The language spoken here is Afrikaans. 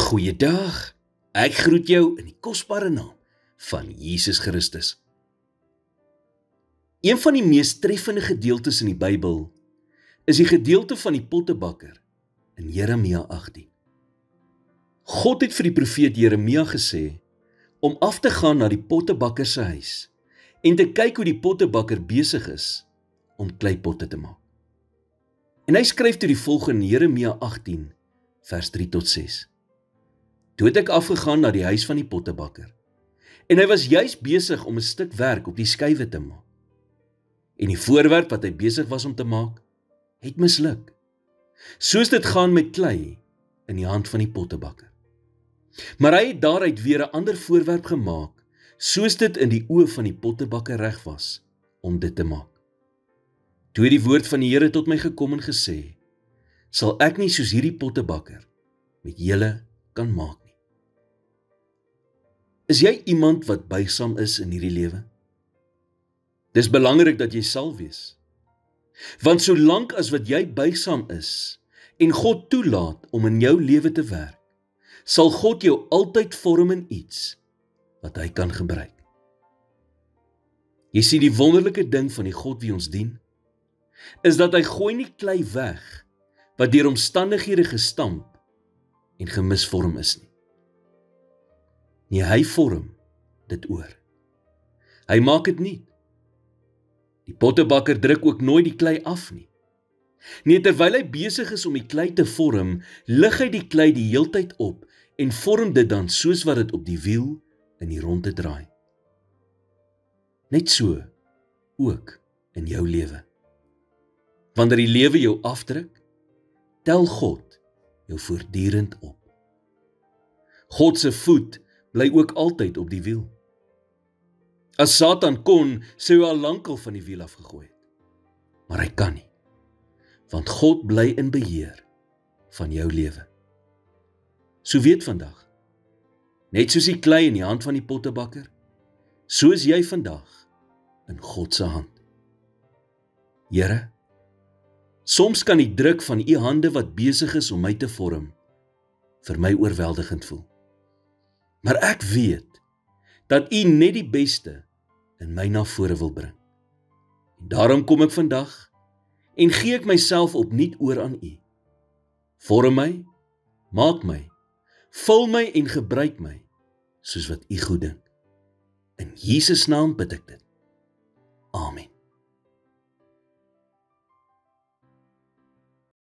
Goeiedag, ek groet jou in die kosbare naam van Jesus Christus. Een van die mees treffende gedeeltes in die Bybel is die gedeelte van die pottebakker in Jeremia 18. God het vir die profeet Jeremia gesê om af te gaan na die pottebakker se huis en te kyk hoe die pottebakker besig is om kleipotte te maak. En hy skryf toe die volgende in Jeremia 18 vers 3 tot 6. Toe het ek afgegaan na die huis van die pottebakker, en hy was juis besig om 'n stuk werk op die skywe te maak. En die voorwerp wat hy besig was om te maak, het misluk, soos dit gaan met klei in die hand van die pottebakker. Maar hy het daaruit weer 'n ander voorwerp gemaak, soos dit in die oë van die pottebakker reg was om dit te maak. Toe het die woord van die Here tot my gekom en gesê, sal ek nie soos hierdie pottebakker met julle kan maak nie. Is jy iemand wat buigsaam is in hierdie lewe? Dis belangrik dat jy sal wees. Want solank as wat jy buigsaam is en God toelaat om in jou lewe te werk, sal God jou altyd vorm in iets wat hy kan gebruik. Jy sien, die wonderlike ding van die God wie ons dien, is dat hy gooi nie klei weg wat deur omstandighede gestamp en gemisvorm is nie. Nee, hy vorm dit oor. Hy maak dit nie. Die pottebakker druk ook nooit die klei af nie. Nee, terwyl hy besig is om die klei te vorm, lig hy die klei die heeltyd op en vorm dit dan soos wat dit op die wiel in die ronde draai. Net so ook in jou lewe. Wanneer die lewe jou afdruk, tel God jou voortdurend op. God se voet bly ook altyd op die wiel. As Satan kon, sou hy al lankal van die wiel afgegooi het. Maar hy kan nie, want God bly in beheer van jou lewe. So weet vandag, net soos die klei in die hand van die pottebakker, so is jy vandag in God se hand. Here, soms kan die druk van u hande wat besig is om my te vorm, vir my oorweldigend voel. Maar ek weet, dat u net die beste in my na vore wil bring. En daarom kom ek vandag, en gee ek myself opnuut oor aan u. Vorm my, maak my, vul my en gebruik my, soos wat u goed dink. In Jesus naam bid ek dit. Amen.